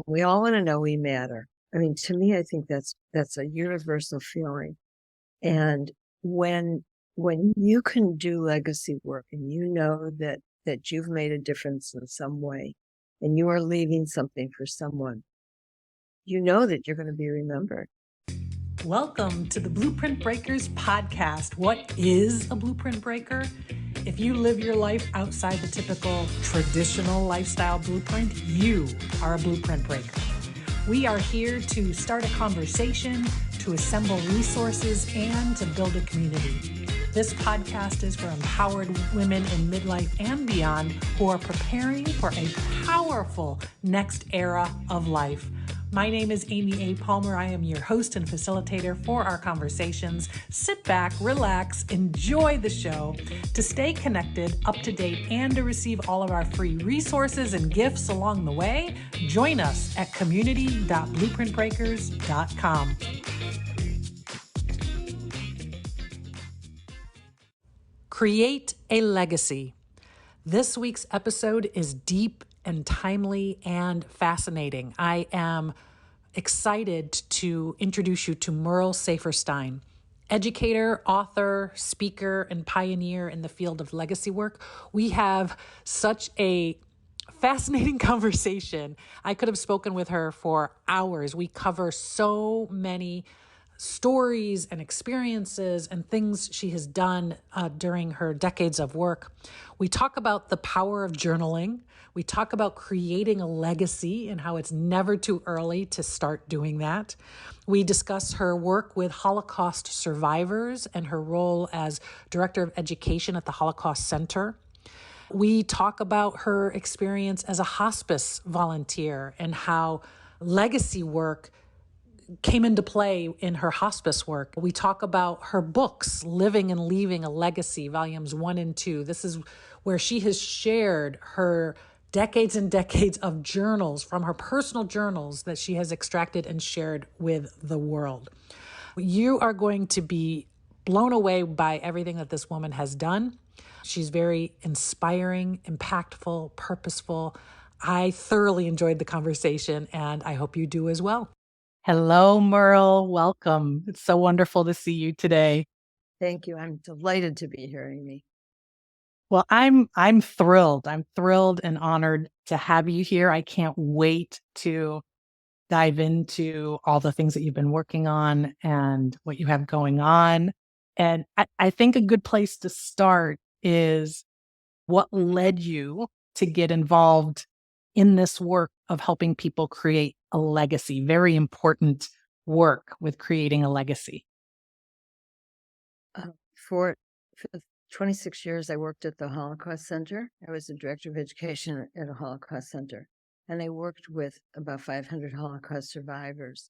We all want to know we matter. I mean, to me, I think that's a universal feeling. And when you can do legacy work and you know that you've made a difference in some way and you are leaving something for someone, you know that you're going to be remembered. Welcome to the Blueprint Breakers podcast. What is a blueprint breaker? If you live your life outside the typical traditional lifestyle blueprint, you are a blueprint breaker. We are here to start a conversation, to assemble resources, and to build a community. This podcast is for empowered women in midlife and beyond who are preparing for a powerful next era of life. My name is Amy A. Palmer. I am your host and facilitator for our conversations. Sit back, relax, enjoy the show. To stay connected, up to date, and to receive all of our free resources and gifts along the way, join us at community.blueprintbreakers.com. Create a legacy. This week's episode is deep and timely and fascinating. I am excited to introduce you to Merle Saferstein, educator, author, speaker, and pioneer in the field of legacy work. We have such a fascinating conversation. I could have spoken with her for hours. We cover so many stories and experiences and things she has done during her decades of work. We talk about the power of journaling. We talk about creating a legacy and how it's never too early to start doing that. We discuss her work with Holocaust survivors and her role as director of education at the Holocaust Center. We talk about her experience as a hospice volunteer and how legacy work came into play in her hospice work. We talk about her books, Living and Leaving a Legacy, volumes 1 and 2. This is where she has shared her decades and decades of journals from her personal journals that she has extracted and shared with the world. You are going to be blown away by everything that this woman has done. She's very inspiring, impactful, purposeful. I thoroughly enjoyed the conversation, and I hope you do as well. Hello, Merle. Welcome. It's so wonderful to see you today. Thank you. I'm delighted to be here, Amy. Well, I'm thrilled. I'm thrilled and honored to have you here. I can't wait to dive into all the things that you've been working on and what you have going on. And I think a good place to start is what led you to get involved in this work of helping people create a legacy. Very important work with creating a legacy. For 26 years, I worked at the Holocaust Center. I was the director of education at a Holocaust Center, and I worked with about 500 Holocaust survivors.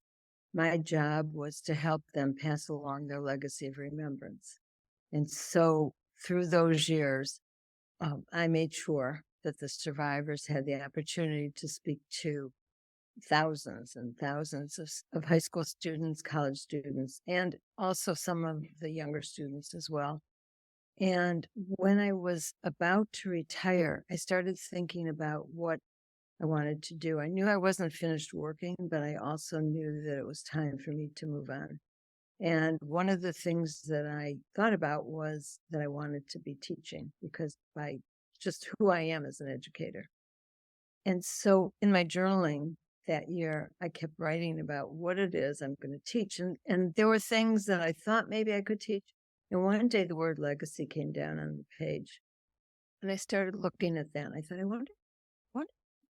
My job was to help them pass along their legacy of remembrance. And so through those years, I made sure that the survivors had the opportunity to speak to thousands and thousands of high school students, college students, and also some of the younger students as well. And when I was about to retire, I started thinking about what I wanted to do. I knew I wasn't finished working, but I also knew that it was time for me to move on. And one of the things that I thought about was that I wanted to be teaching because by just who I am as an educator. And so in my journaling that year, I kept writing about what it is I'm going to teach. And there were things that I thought maybe I could teach. And one day the word legacy came down on the page. And I started looking at that. And I thought, I wonder what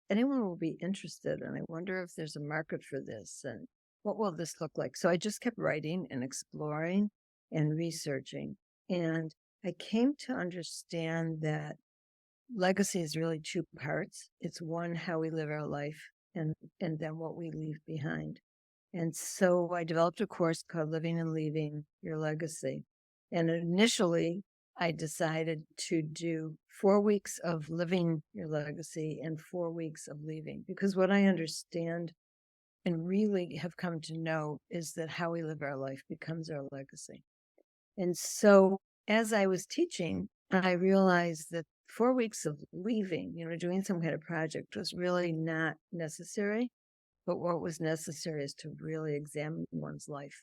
anyone will be interested. And I wonder if there's a market for this. And what will this look like? So I just kept writing and exploring and researching. And I came to understand that legacy is really two parts. It's one, how we live our life, and then what we leave behind. And so I developed a course called Living and Leaving Your Legacy. And initially, I decided to do 4 weeks of living your legacy and 4 weeks of leaving, because what I understand and really have come to know is that how we live our life becomes our legacy. And so as I was teaching, I realized that 4 weeks of leaving, doing some kind of project was really not necessary. but what was necessary is to really examine one's life.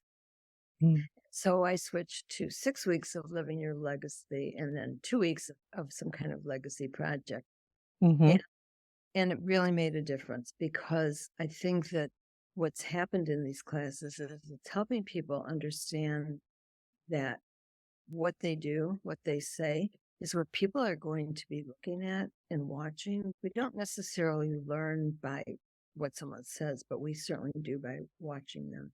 Mm. So I switched to 6 weeks of living your legacy and then 2 weeks of some kind of legacy project. Mm-hmm. And it really made a difference because I think that what's happened in these classes is it's helping people understand that what they do, what they say, is what people are going to be looking at and watching. We don't necessarily learn by what someone says, but we certainly do by watching them.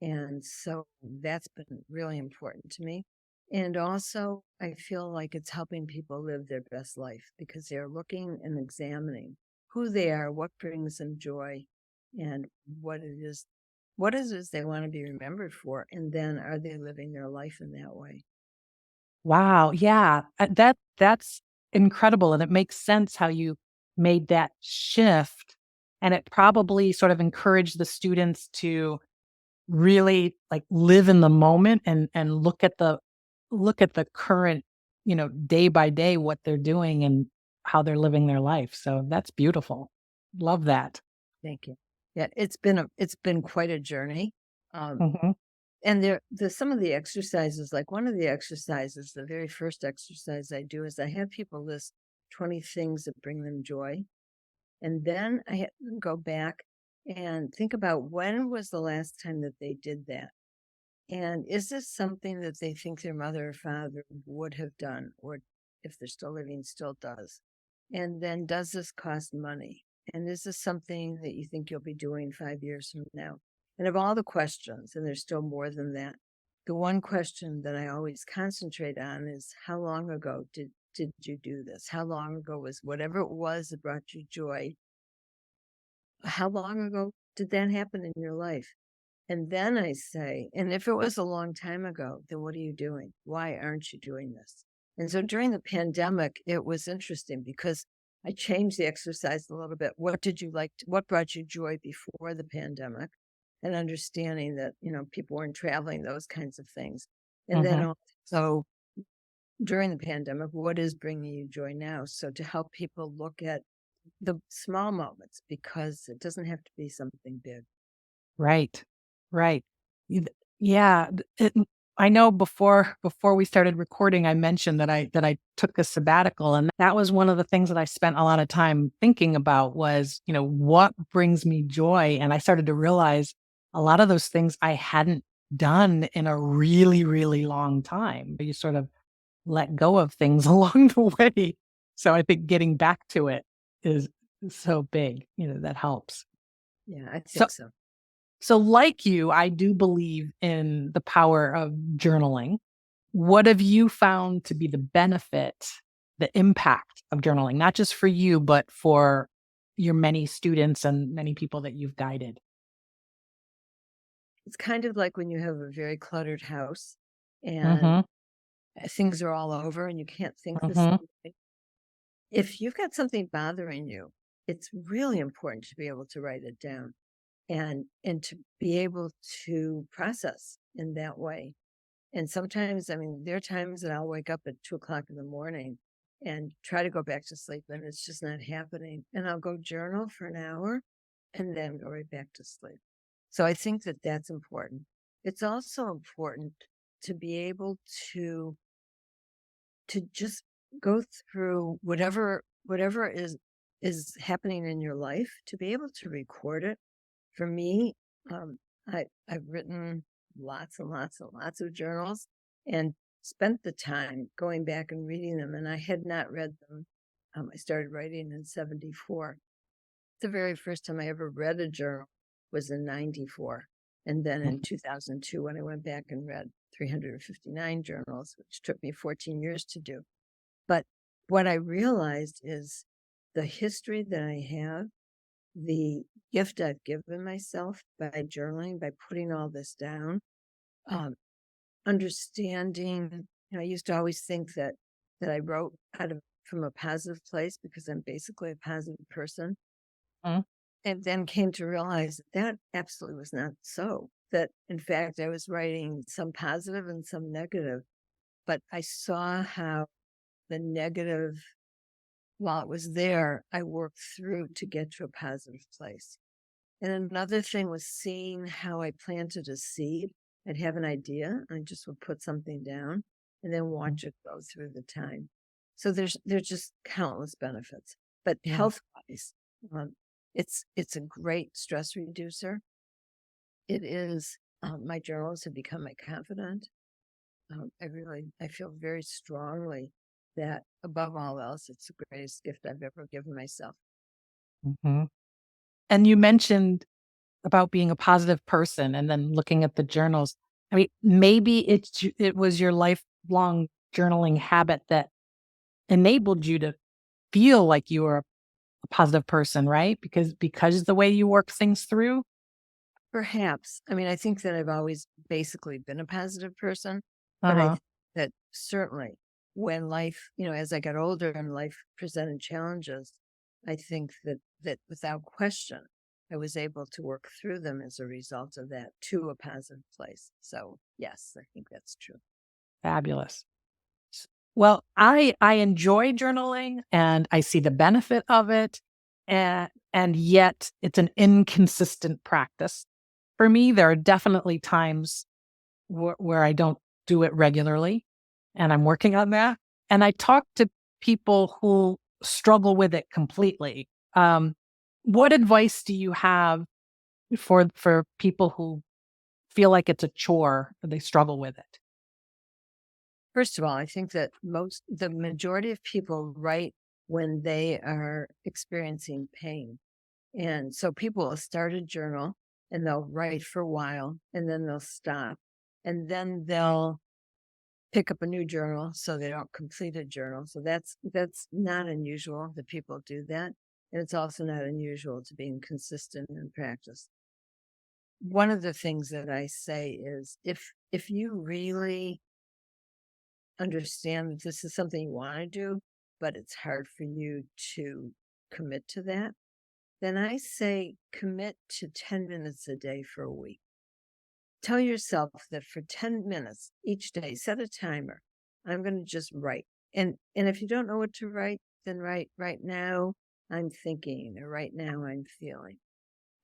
And so that's been really important to me. And also, I feel like it's helping people live their best life because they're looking and examining who they are, what brings them joy, and what it is they want to be remembered for. And then are they living their life in that way? Wow. Yeah. That's incredible. And it makes sense how you made that shift. And it probably sort of encouraged the students to really like live in the moment and look at the current, day by day what they're doing and how they're living their life. So that's beautiful. Love that. Thank you. Yeah, it's been quite a journey. Um, Mhm. and the some of the exercises, like one of the exercises, the very first exercise I do is I have people list 20 things that bring them joy. And then I have them go back and think about when was the last time that they did that. And is this something that they think their mother or father would have done, or if they're still living, still does? And then does this cost money? And is this something that you think you'll be doing 5 years from now? And of all the questions, and there's still more than that, the one question that I always concentrate on is how long ago did you do this? How long ago was whatever it was that brought you joy? How long ago did that happen in your life? And then I say, and if it was a long time ago, then what are you doing? Why aren't you doing this? And so during the pandemic, it was interesting because I changed the exercise a little bit. What did you like? What brought you joy before the pandemic? And understanding that, people weren't traveling, those kinds of things. And then Mhm. also during the pandemic, what is bringing you joy now? So to help people look at the small moments because it doesn't have to be something big. Right. Right. Y th Yeah, I know before we started recording, I mentioned that I took a sabbatical, and that was one of the things that I spent a lot of time thinking about was, what brings me joy? And I started to realize a lot of those things I hadn't done in a really, really long time. You sort of let go of things along the way. So I think getting back to it is so big, that helps. Yeah, I So think so. so, like you, I do believe in the power of journaling. What have you found to be the benefit, the impact of journaling, not just for you, but for your many students and many people that you've guided? It's kind of like when you have a very cluttered house and Mm-hmm. things are all over and you can't think the Mm-hmm. same way. If you've got something bothering you, it's really important to be able to write it down and to be able to process in that way. And sometimes, I mean, there are times that I'll wake up at 2 o'clock in the morning and try to go back to sleep, and it's just not happening. And I'll go journal for an hour and then go right back to sleep. So I think that that's important. It's also important to be able to just go through whatever is happening in your life, to be able to record it. For me, I've written lots and lots and lots of journals and spent the time going back and reading them, and I had not read them. I started writing in 74. The very first time I ever read a journal was in 94. And then in 2002, when I went back and read 359 journals, which took me 14 years to do. But what I realized is the history that I have, the gift I've given myself by journaling, by putting all this down, um, understanding. I used to always think that I wrote from a positive place because I'm basically a positive person, and then came to realize that that absolutely was not so. That in fact I was writing some positive and some negative, but I saw how the negative, while it was there, I worked through to get to a positive place. And another thing was seeing how I planted a seed. I'd have an idea, I just would put something down and then watch it go through the time. So there's just countless benefits. But Yeah. health wise, it's a great stress reducer. It is. My journals have become my confidant. I feel very strongly that above all else, it's the greatest gift I've ever given myself. Hmm. And you mentioned about being a positive person and then looking at the journals. I mean, maybe it was your lifelong journaling habit that enabled you to feel like you were a positive person, right? Because the way you work things through. Perhaps. I mean, I think that I've always basically been a positive person, but I Uh-huh. think that certainly when life, as I got older and life presented challenges, I think that without question, I was able to work through them as a result of that to a positive place. So yes, I think that's true. Fabulous. Well, I enjoy journaling and I see the benefit of it, and yet it's an inconsistent practice. For me, there are definitely times where I don't do it regularly, and I'm working on that. And I talk to people who struggle with it completely. What advice do you have for people who feel like it's a chore or they struggle with it? First of all, I think that the majority of people write when they are experiencing pain. And so people will start a journal and they'll write for a while and then they'll stop. And then they'll pick up a new journal so they don't complete a journal. So that's not unusual that people do that. And it's also not unusual to being consistent in practice. One of the things that I say is if you really understand that this is something you want to do, but it's hard for you to commit to that, then I say commit to 10 minutes a day for a week. Tell yourself that for 10 minutes each day, set a timer. I'm going to just write. And if you don't know what to write, then write right now I'm thinking or right now I'm feeling.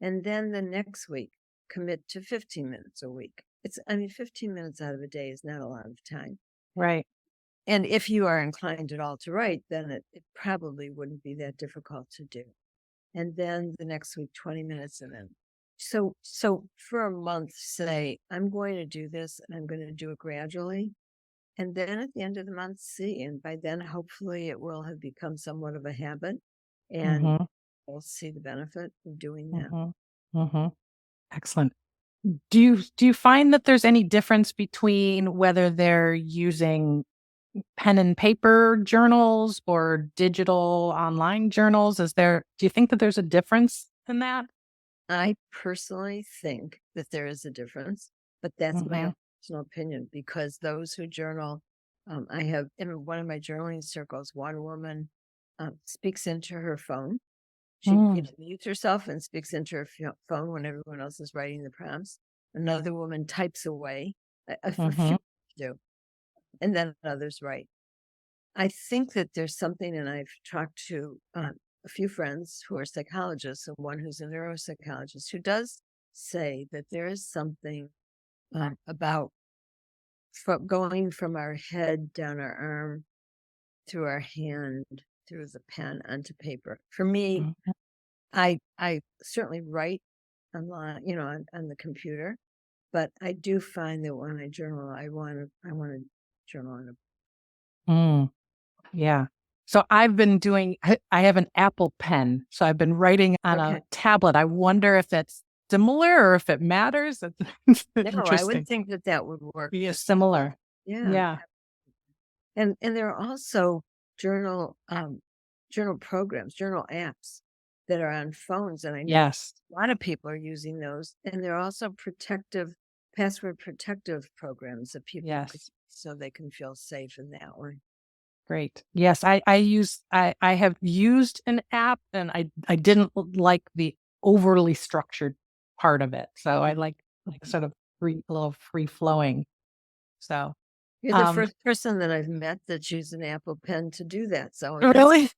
And then the next week, commit to 15 minutes a week. 15 minutes out of a day is not a lot of time. Right. And if you are inclined at all to write, then it probably wouldn't be that difficult to do. And then the next week 20 minutes, and then so for a month say I'm going to do this and I'm going to do it gradually, and then at the end of the month see, and by then hopefully it will have become somewhat of a habit and Mhm. we'll see the benefit of doing that. Mhm. Mhm. Excellent. Do you find that there's any difference between whether they're using pen and paper journals or digital online journals? Do you think that there's a difference in that? I personally think that there is a difference, but that's my own Mhm. personal opinion because those who journal, I have in one of my journaling circles, one woman speaks into her phone. She Mm. mutes herself and speaks into her phone when everyone else is writing the prompts. Another woman types away. A few Mhm. do, and then others write. I think that there's something, and I've talked to a few friends who are psychologists, and one who's a neuropsychologist, who does say that there is something about going from our head down our arm, through our hand, through the pen onto paper. For me, Mhm. I certainly write online, on the computer, but I do find that when I journal, I want to journal on a Mm. Yeah. So I have an Apple Pen, so I've been writing on a okay. tablet. I wonder if it's similar or if it matters. It's No, I would interesting. think that that would work Yeah, just similar. yeah. Yeah. And there are also journal journal programs, journal apps that are on phones, and I know Yes. a lot of people are using those. And there are also password protective programs that people could Yes. so they can feel safe in that way. Great. Yes, I have used an app and I didn't like the overly structured part of it. So I like sort of a little free flowing. So, You're the um, first person that I've met that's used an Apple Pen to do that. So that's really?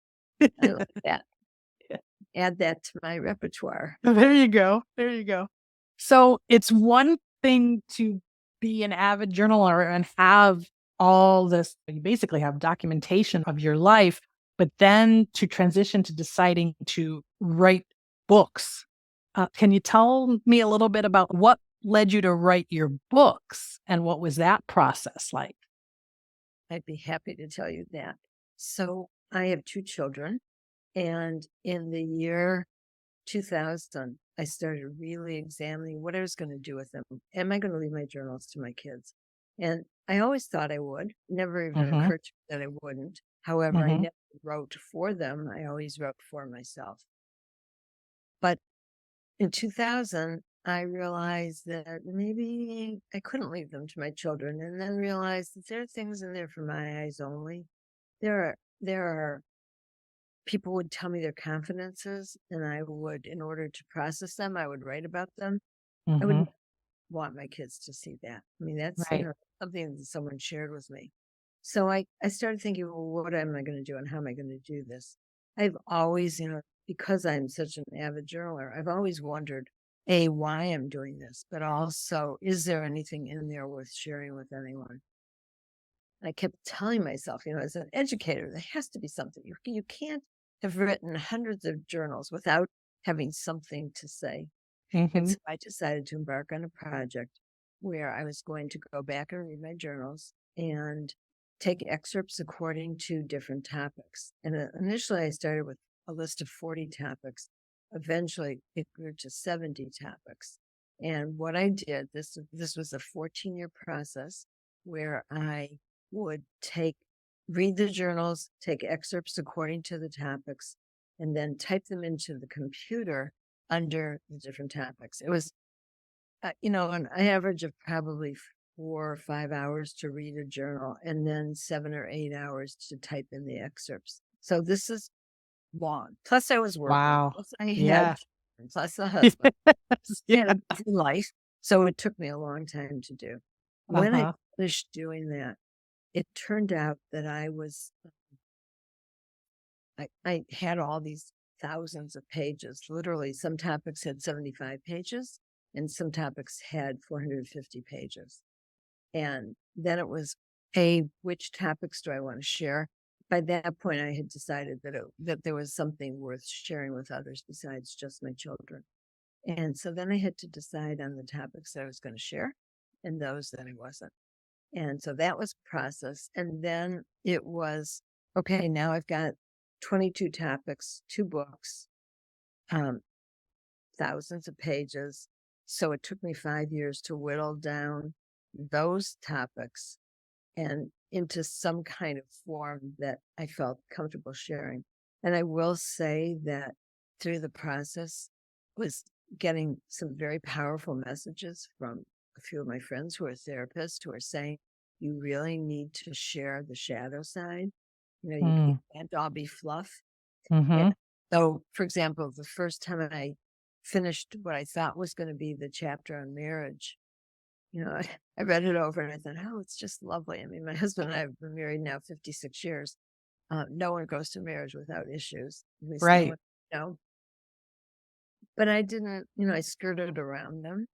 I like that. add that to my repertoire. There you go. There you go. So it's one thing to be an avid journaler and have all this, you basically have documentation of your life, but then to transition to deciding to write books. Can you tell me a little bit about what led you to write your books and what was that process like? I'd be happy to tell you that. So I have 2 children, and in the year 2000, I started really examining what I was going to do with them. Am I going to leave my journals to my kids? And I always thought I would. Never even Mm-hmm. occurred to me that I wouldn't. However, I Mm-hmm. never wrote for them. I always wrote for myself. But in 2000, I realized that maybe I couldn't leave them to my children, and then realized that there are things in there for my eyes only. There are people would tell me their confidences, and I would, in order to process them, I would write about them. I would Mm-hmm. never want my kids to see that. I mean, that's, Right. something that someone shared with me. So I started thinking, well, what am I going to do and how am I going to do this? I've always, because I'm such an avid journaler, I've always wondered, A, why I'm doing this, but also, is there anything in there worth sharing with anyone? I kept telling myself, as an educator, there has to be something. You can't have written hundreds of journals without having something to say. And Mm-hmm. so I decided to embark on a project where I was going to go back and read my journals and take excerpts according to different topics. And initially, I started with a list of 40 topics. Eventually, it grew to 70 topics. And what I did, this was a 14-year process where I would read the journals, take excerpts according to the topics, and then type them into the computer under the different topics. It was, an average of probably 4 or 5 hours to read a journal, and then 7 or 8 hours to type in the excerpts. So this is long. Plus, I was working. Wow. Plus, I had Yeah. children, plus a husband. Yeah. And a busy life. So it took me a long time to do. When I Uh-huh. finished doing that, it turned out that I had all these thousands of pages. Literally, some topics had 75 pages and some topics had 450 pages. And then it was, which topics do I want to share? By that point, I had decided that there was something worth sharing with others besides just my children. And so then I had to decide on the topics that I was going to share and those that I wasn't. And so that was process. And then it was, okay, now I've got 22 topics, 2 books, thousands of pages. So it took me 5 years to whittle down those topics and into some kind of form that I felt comfortable sharing. And I will say that through the process was getting some very powerful messages from a few of my friends who are therapists who are saying, you really need to share the shadow side. You Mm. can't all be fluff. Mm-hmm. And so, for example, the first time I finished what I thought was going to be the chapter on marriage, I read it over and I thought, oh, it's just lovely. I mean, my husband and I have been married now 56 years. No one goes to marriage without issues. At least no Right. one, but I didn't, I skirted around them.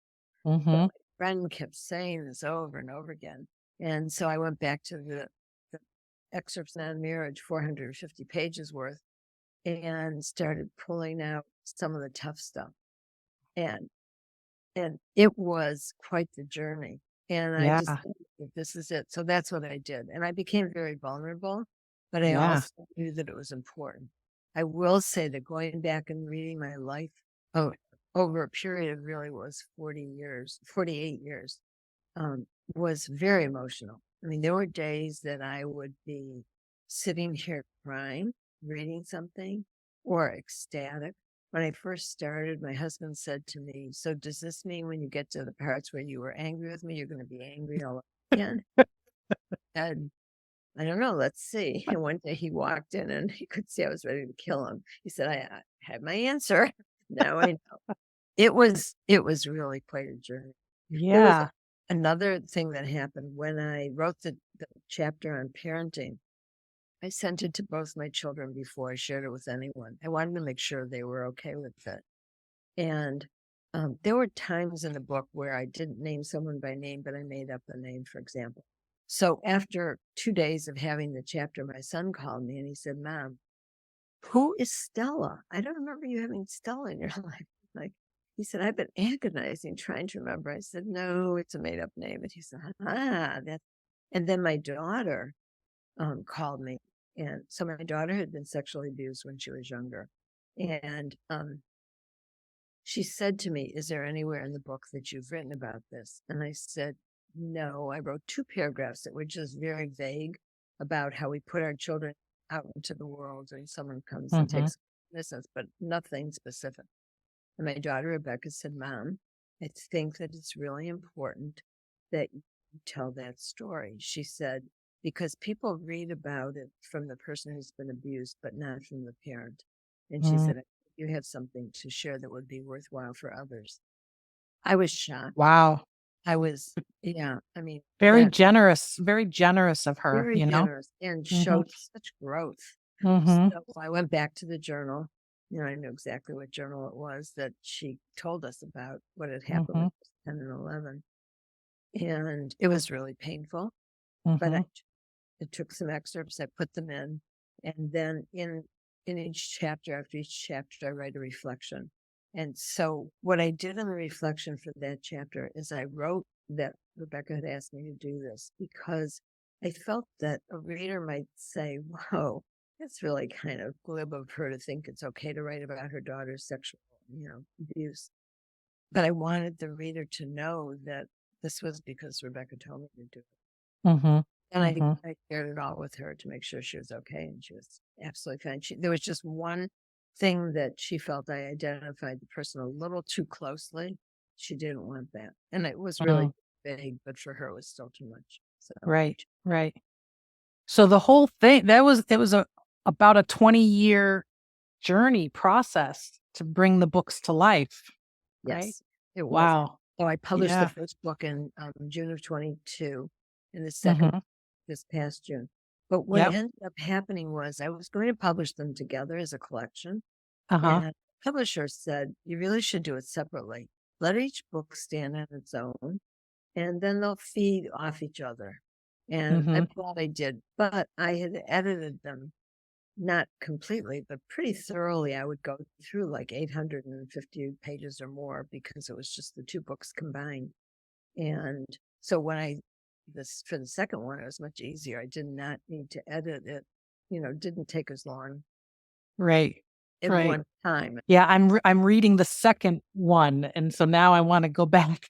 But Mm-hmm. my friend kept saying this over and over again. And so I went back to the excerpts on marriage, 450 pages worth, and started pulling out some of the tough stuff. And it was quite the journey. And I just Yeah. think this is it. So that's what I did. And I became very vulnerable, but I Yeah. also knew that it was important. I will say that going back and reading my life over a period of really was 40 years, 48 years, was very emotional. I mean, there were days that I would be sitting here crying, reading something, or ecstatic. When I first started, my husband said to me, so does this mean when you get to the parts where you were angry with me, you're going to be angry all over again? And I don't know, let's see. And one day he walked in and he could see I was ready to kill him. He said, I had my answer. Now I know. It was really quite a journey. There was Yeah. another thing that happened when I wrote the chapter on parenting. I sent it to both my children before I shared it with anyone. I wanted to make sure they were okay with it. And there were times in the book where I didn't name someone by name, but I made up a name, for example. So after 2 days of having the chapter, my son called me and he said, "Mom, who is Stella? I don't remember you having Stella in your life." Like, he said, "I've been agonizing trying to remember." I said, "No, it's a made up name." And he said, that's. And then my daughter called me. And so my daughter had been sexually abused when she was younger. And she said to me, "Is there anywhere in the book that you've written about this?" And I said, "No." I wrote 2 paragraphs that were just very vague about how we put our children out into the world and someone comes and takes innocence, but nothing specific. And my daughter Rebecca said, "Mom, I think that it's really important that you tell that story." She said, "Because people read about it from the person who's been abused, but not from the parent." And she said, "You have something to share that would be worthwhile for others." I was shocked. Wow. I was, yeah, I mean, Very that generous of her, very generous and Mhm. showed such growth. Mhm. So I went back to the journal. I knew exactly what journal it was that she told us about what had happened when Mhm. I was 10 and 11. And it was really painful, but Mhm. I took some excerpts, I put them in, and then in each chapter, after each chapter, I write a reflection. And so what I did in the reflection for that chapter is I wrote that Rebecca had asked me to do this because I felt that a reader might say, "Whoa, that's really kind of glib of her to think it's okay to write about her daughter's sexual, abuse." But I wanted the reader to know that this was because Rebecca told me to do it. Mhm. And Mhm. I shared it all with her to make sure she was okay, and she was absolutely fine. There was just one thing that she felt I identified the person a little too closely. She didn't want that, and it was really Mm. big, but for her, it was still too much. So Right. Right. So the whole thing that was it was a about a 20-year journey process to bring the books to life, right? yes, it was. Wow. So I published the Yeah. first book in June of 22, and the second Mhm. this past June. But what Yep. ended up happening was I was going to publish them together as a collection. Uh-huh. And the publisher said, "You really should do it separately. Let each book stand on its own, and then they'll feed off each other." And I'm Mhm. glad I did, but I had edited them, not completely, but pretty thoroughly. I would go through like 850 pages or more because it was just the 2 books combined. And so when this for the second one, it was much easier. I did not need to edit it, didn't take as long Right. at Right. one time. Yeah, I'm reading the second one, and so now I wanna go back.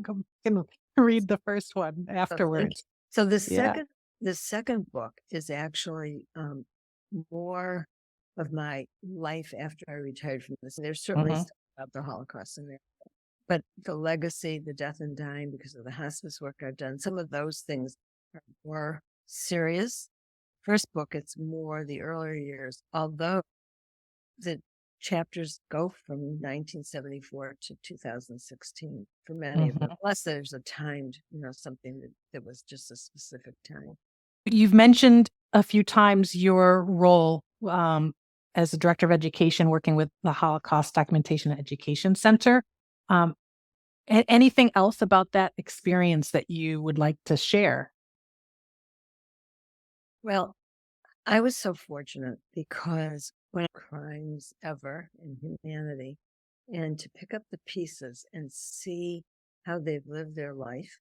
Go back and read the first one So thank you. afterwards. So Yeah. the second book is actually more of my life after I retired from this. There's certainly Mhm. stuff about the Holocaust in there, but the legacy, the death and dying because of the hospice work I've done, some of those things are more serious. First book, it's more the earlier years, although the chapters go from 1974 to 2016 for many of them, Mhm. unless there's a timed, something that was just a specific time. You've mentioned a few times your role, as a director of education working with the Holocaust Documentation and Education Center. Um, anything else about that experience that you would like to share? Well, I was so fortunate because when crimes ever in humanity, and to pick up the pieces and see how they've lived their life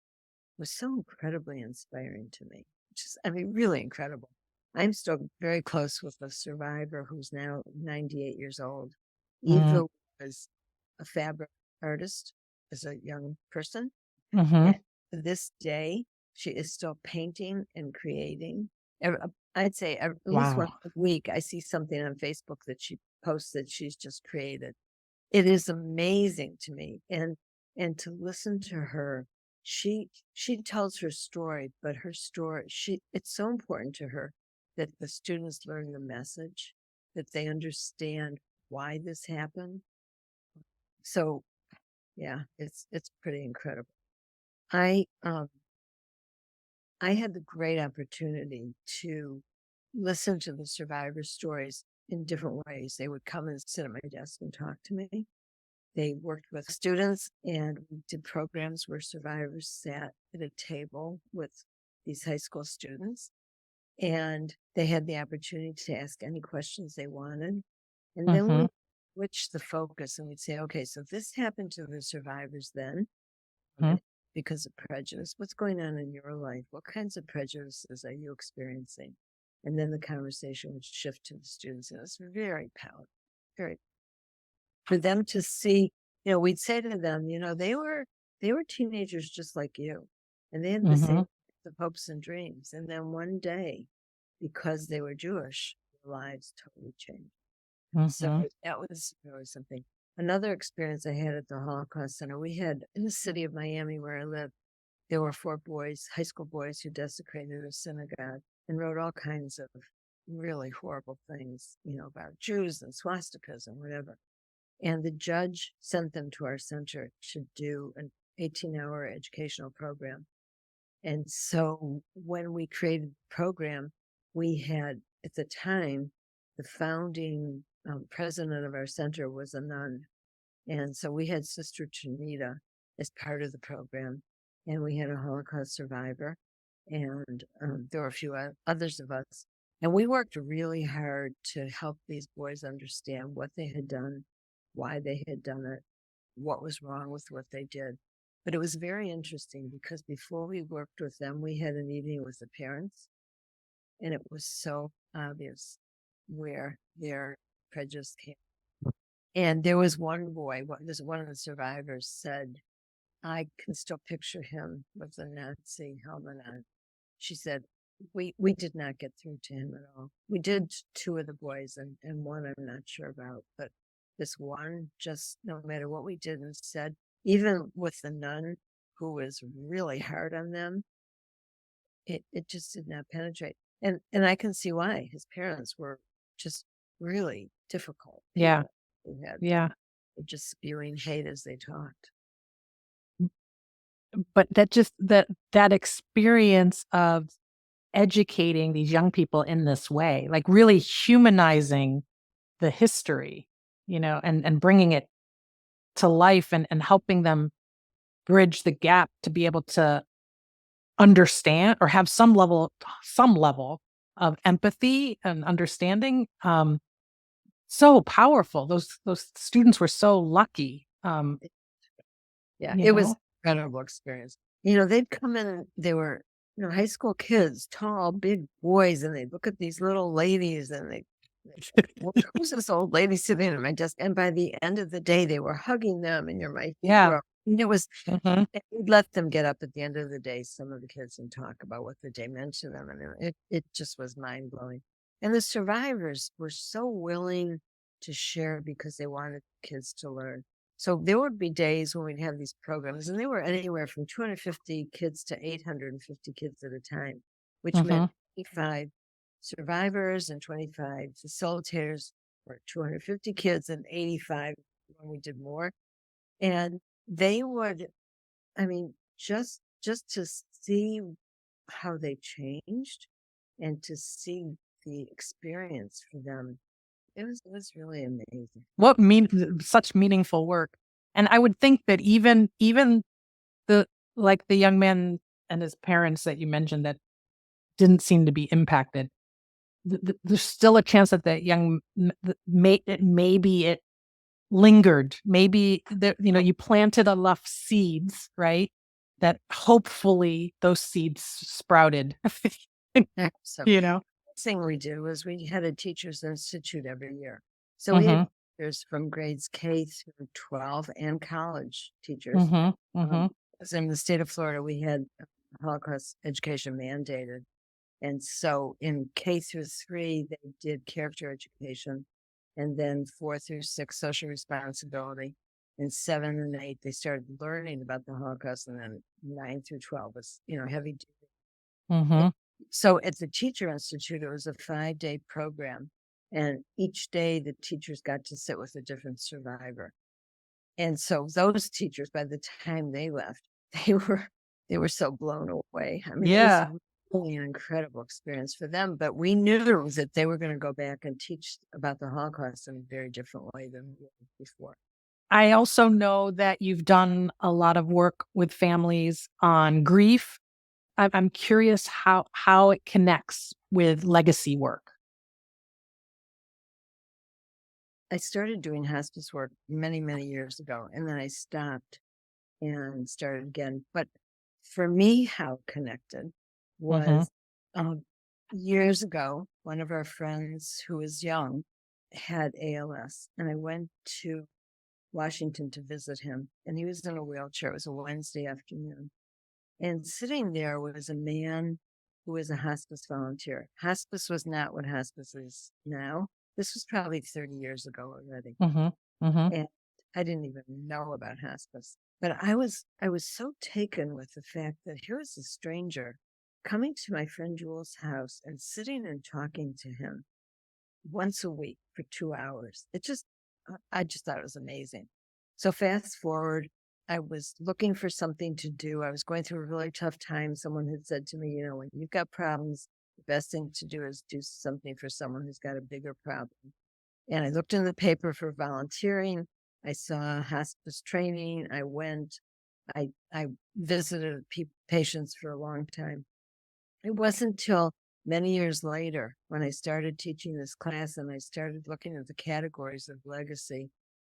was so incredibly inspiring to me. Just, I mean, really incredible. I'm still very close with a survivor who's now 98 years old. Mm, Eva was a fabric artist as a young person. mhm. And to this day, she is still painting and creating. I'd say at least once Wow. a week, I see something on Facebook that she posts that she's just created. It is amazing to me, and to listen to her. She tells her story, but her story, it's so important to her that the students learn the message, that they understand why this happened. So yeah, it's pretty incredible. I um I had the great opportunity to listen to the survivor stories in different ways. They would come and sit at my desk and talk to me. They worked with students, and we did programs where survivors sat at a table with these high school students, and they had the opportunity to ask any questions they wanted. And then we switched the focus and we'd say, okay, so this happened to the survivors then because of prejudice. What's going on in your life? What kinds of prejudices are you experiencing? And then the conversation would shift to the students. And it's very powerful, very for them to see, we'd say to them, they were teenagers just like you. And they had the same hopes and dreams. And then one day, because they were Jewish, their lives totally changed. So that was really something. Another experience I had at the Holocaust Center, we had in the city of Miami where I lived, there were 4 boys, high school boys, who desecrated a synagogue and wrote all kinds of really horrible things, about Jews and swastikas and whatever. And the judge sent them to our center to do an 18-hour educational program. And so when we created the program, we had, at the time, the founding president of our center was a nun. And so we had Sister Janita as part of the program. And we had a Holocaust survivor. And there were a few others of us. And we worked really hard to help these boys understand what they had done, why they had done it, what was wrong with what they did. But it was very interesting because before we worked with them, we had a meeting with the parents, and it was so obvious where their prejudice came. And there was one boy, one of the survivors said, I can still picture him with the Nazi helmet on. She said, we did not get through to him at all. We did 2 of the boys, and one I'm not sure about, but this one, just no matter what we did and said, even with the nun who was really hard on them, it just did not penetrate. And I can see why. His parents were just really difficult people who had just spewing hate as they talked. But that experience of educating these young people in this way, like really humanizing the history, and bringing it to life and helping them bridge the gap to be able to understand or have some level of empathy and understanding. So powerful. Those students were so lucky. It was an incredible experience. They'd come in and they were, high school kids, tall, big boys, and they'd look at these little ladies and who's this old lady sitting at my desk? And by the end of the day, they were hugging them, and you're my hero. And it was, we'd let them get up at the end of the day, some of the kids, and talk about what the day meant to them. And it just was mind blowing. And the survivors were so willing to share because they wanted kids to learn. So there would be days when we'd have these programs, and they were anywhere from 250 kids to 850 kids at a time, which meant 25 survivors and 25 facilitators, or 250 kids and 85 when we did more. And they would, just to see how they changed and to see the experience for them, it was really amazing. Such meaningful work. And I would think that even the young man and his parents that you mentioned that didn't seem to be impacted, there's still a chance that maybe it lingered. Maybe you planted enough seeds, right? That hopefully those seeds sprouted. Thing we did was we had a teachers institute every year. So we had teachers from grades K through 12 and college teachers. In the state of Florida, we had Holocaust education mandated. And so in K through 3, they did character education. And then 4 through 6, social responsibility. And 7 and 8, they started learning about the Holocaust. And then 9 through 12 was, heavy duty. So at the Teacher Institute, it was a 5-day program. And each day the teachers got to sit with a different survivor. And so those teachers, by the time they left, they were so blown away. It was really an incredible experience for them. But we knew that they were going to go back and teach about the Holocaust in a very different way than before. I also know that you've done a lot of work with families on grief. I'm curious how it connects with legacy work. I started doing hospice work many, many years ago, and then I stopped and started again. But for me, how it connected was years ago, one of our friends who was young had ALS, and I went to Washington to visit him, and he was in a wheelchair. It was a Wednesday afternoon. And sitting there was a man who was a hospice volunteer. Hospice was not what hospice is now. This was probably 30 years ago already. Mm-hmm. Mm-hmm. And I didn't even know about hospice. But I was so taken with the fact that here was a stranger coming to my friend Jules' house and sitting and talking to him once a week for 2 hours. I just thought it was amazing. So fast forward, I was looking for something to do. I was going through a really tough time. Someone had said to me, when you've got problems, the best thing to do is do something for someone who's got a bigger problem. And I looked in the paper for volunteering. I saw hospice training. I went. I visited patients for a long time. It wasn't until many years later when I started teaching this class and I started looking at the categories of legacy,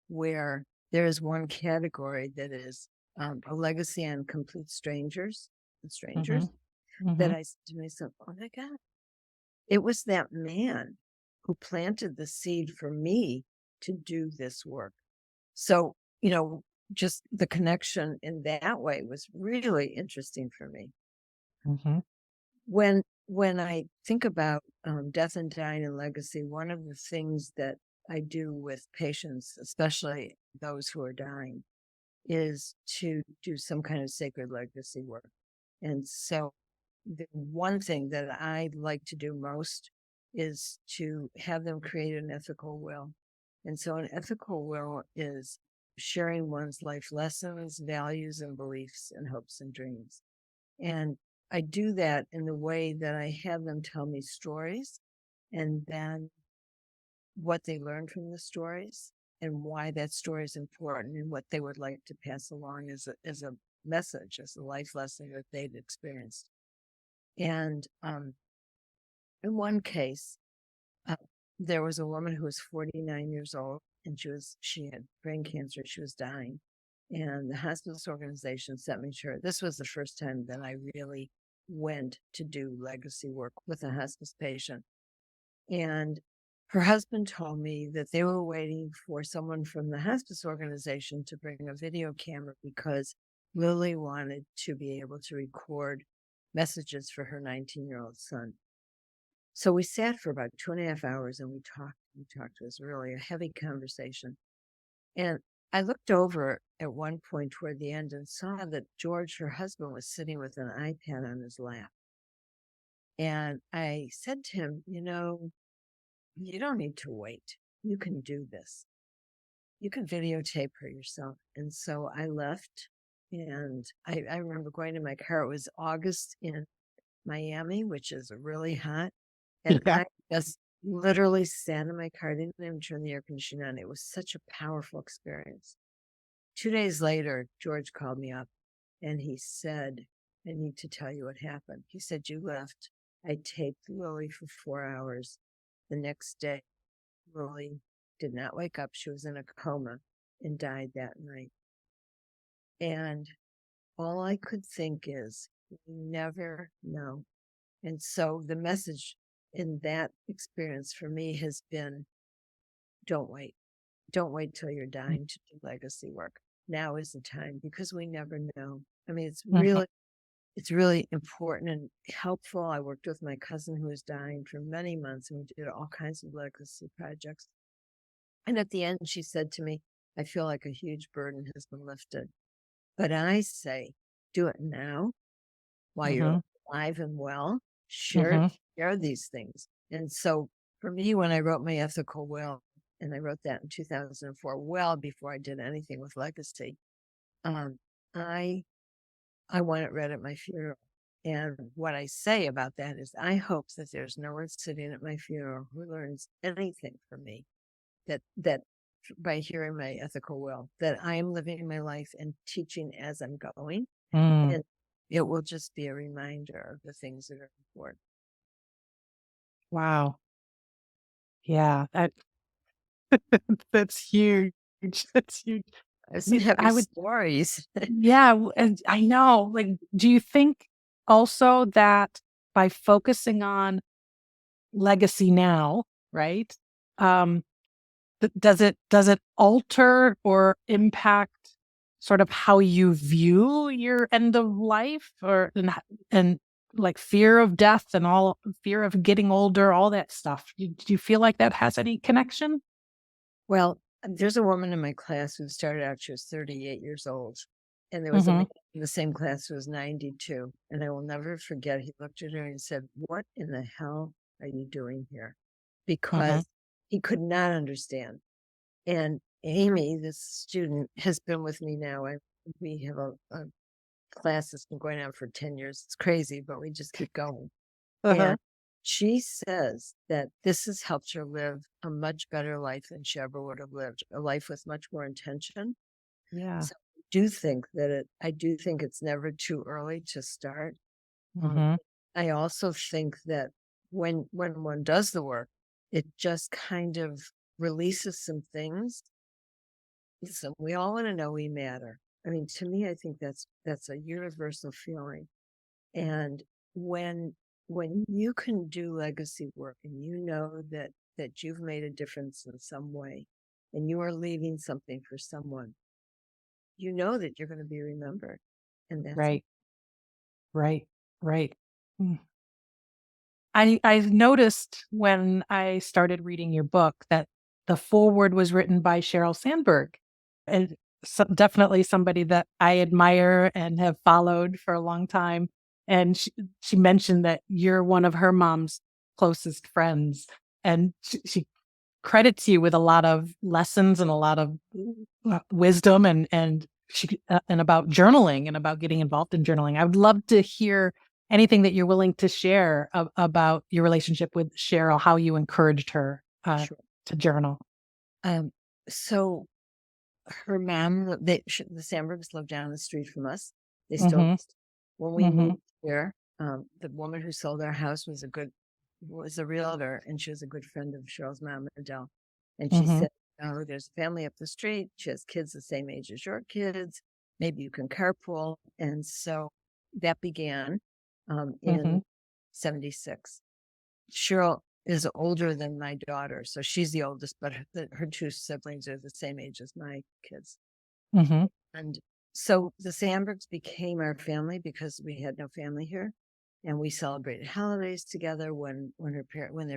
where there is one category that is a legacy on complete strangers, Mm-hmm. that Mm-hmm. I said to myself, oh my God, it was that man who planted the seed for me to do this work. So, just the connection in that way was really interesting for me. Mm-hmm. When I think about death and dying and legacy, one of the things that I do with patients, especially those who are dying, is to do some kind of sacred legacy work. And so the one thing that I like to do most is to have them create an ethical will. And so an ethical will is sharing one's life lessons, values, and beliefs, and hopes and dreams. And I do that in the way that I have them tell me stories, and then what they learned from the stories and why that story is important and what they would like to pass along as a message, as a life lesson that they'd experienced. And in one case, uh, there was a woman who was 49 years old, and she had brain cancer. She was dying, and the hospice organization sent me to her. This was the first time that I really went to do legacy work with a hospice patient. And her husband told me that they were waiting for someone from the hospice organization to bring a video camera because Lily wanted to be able to record messages for her 19-year-old son. So we sat for about 2.5 hours and we talked. It was really a heavy conversation. And I looked over at one point toward the end and saw that George, her husband, was sitting with an iPad on his lap. And I said to him, you don't need to wait. You can do this. You can videotape her yourself. And so I left, and I remember going to my car. It was August in Miami, which is really hot. And Yeah. I just literally sat in my car, didn't even turn the air conditioning on. It was such a powerful experience. 2 days later, George called me up and he said, I need to tell you what happened. He said, you left. I taped Lily for 4 hours. The next day, Lily did not wake up. She was in a coma and died that night. And all I could think is, we never know. And so the message in that experience for me has been, don't wait. Don't wait till you're dying to do legacy work. Now is the time, because we never know. I mean, Mhm. it's really important and helpful. I worked with my cousin who was dying for many months, and we did all kinds of legacy projects. And at the end, she said to me, I feel like a huge burden has been lifted. But I say, do it now while you're Mhm. alive and well. Share, Mhm. share these things. And so for me, when I wrote my ethical will, and I wrote that in 2004, well before I did anything with legacy, um, I want it read at my funeral. And what I say about that is, I hope that there's no one sitting at my funeral who learns anything from me, that by hearing my ethical will, that I am living my life and teaching as I'm going. Mm, And it will just be a reminder of the things that are important. wow. Yeah, that's huge. That's huge. There's some heavy I would, stories. yeah, and I know. Like, do you think also that by focusing on legacy now, right? Um, does it alter or impact sort of how you view your end of life, or and like fear of death and all fear of getting older, all that stuff? Do you feel like that has any connection? Well, there's a woman in my class who started out, she was 38 years old. And there was a Mm-hmm. man in the same class who was 92. And I will never forget, he looked at her and said, "What in the hell are you doing here?" Mm-hmm. Because he could not understand. And Amy, this student, has been with me now. We have a class that's been going on for 10 years. It's crazy, but we just keep going. Uh-huh. And she says that this has helped her live a much better life than she ever would have lived, a life with much more intention. Yeah. So I do think it's never too early to start. Um, Mm-hmm. I also think that when one does the work, it just kind of releases some things. So we all want to know we matter. I mean, to me, I think that's a universal feeling. And when when you can do legacy work and you know that you've made a difference in some way and you are leaving something for someone, you know that you're going to be remembered. And that's Right. Right. Right. Mm. I've noticed when I started reading your book that the foreword was written by Sheryl Sandberg, and definitely somebody that I admire and have followed for a long time. And she mentioned that you're one of her mom's closest friends, and she credits you with a lot of lessons and a lot of wisdom, and about journaling and about getting involved in journaling. I would love to hear anything that you're willing to share about your relationship with Cheryl, how you encouraged her sure. to journal. Um, so her mom, the Sandbergs lived down the street from us. They still Mm-hmm. exist. When we Mm-hmm. moved here, the woman who sold our house was a realtor, and she was a good friend of Cheryl's mom, Adele. And she Mm-hmm. said, "Oh, there's a family up the street. She has kids the same age as your kids. Maybe you can carpool." And so that began Mm-hmm. in '76. Cheryl is older than my daughter, so she's the oldest, but her two siblings are the same age as my kids. Mm-hmm. And so the Sandbergs became our family because we had no family here. And we celebrated holidays together when their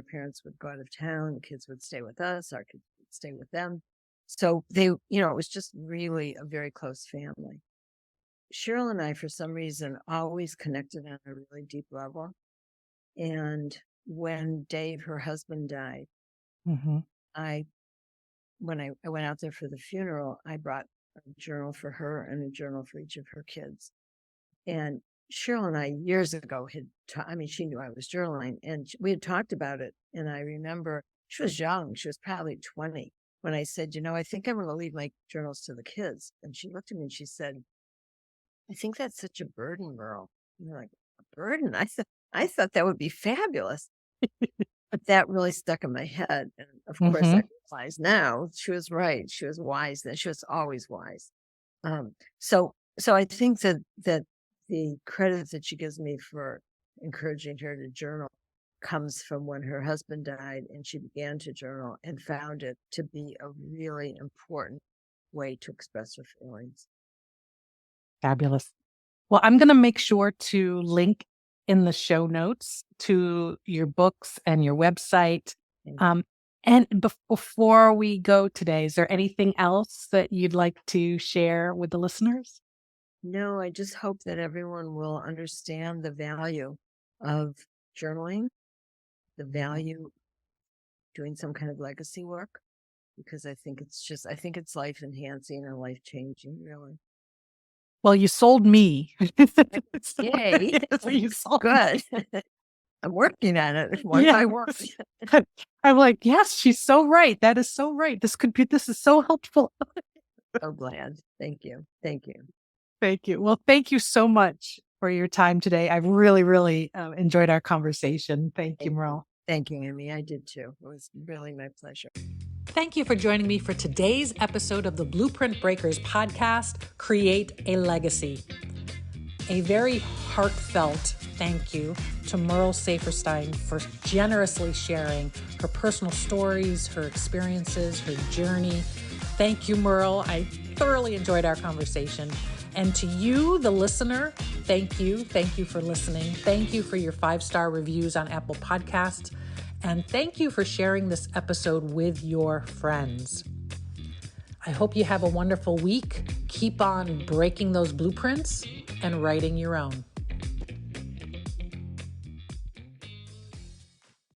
parents would go out of town, the kids would stay with us, our kids would stay with them. So it was just really a very close family. Cheryl and I, for some reason, always connected on a really deep level. And when Dave, her husband, died, Mm-hmm. I when I went out there for the funeral, I brought a journal for her and a journal for each of her kids. And Cheryl and I years ago I mean, she knew I was journaling and we had talked about it. And I remember she was young, she was probably 20 when I said, I think I'm going to leave my journals to the kids. And she looked at me and she said, "I think that's such a burden, Merle." And you're like, "A burden?" I thought that would be fabulous. But that really stuck in my head. And of course, Mm-hmm. I realize now she was right. She was wise then. She was always wise. So I think that the credit that she gives me for encouraging her to journal comes from when her husband died and she began to journal and found it to be a really important way to express her feelings. Fabulous. Well, I'm going to make sure to link in the show notes to your books and your website. And Um, and before we go today, is there anything else that you'd like to share with the listeners? no, I just hope that everyone will understand the value of journaling, the value of doing some kind of legacy work, because I think it's life enhancing and life changing, really. Well, you sold me. Yay. So you sold me. Good. I'm working on it one by one. I'm like, yes, she's so right. That is so right. This is so helpful. So glad. Thank you. Thank you. Thank you. Well, thank you so much for your time today. I've really, really enjoyed our conversation. Thank you, Merle. Thank you, Amy. I did too. It was really my pleasure. Thank you for joining me for today's episode of the Blueprint Breakers podcast, Create a Legacy. A very heartfelt thank you to Merle Saferstein for generously sharing her personal stories, her experiences, her journey. Thank you, Merle. I thoroughly enjoyed our conversation. And to you, the listener, thank you. Thank you for listening. Thank you for your 5-star reviews on Apple Podcasts. And thank you for sharing this episode with your friends. I hope you have a wonderful week. Keep on breaking those blueprints and writing your own.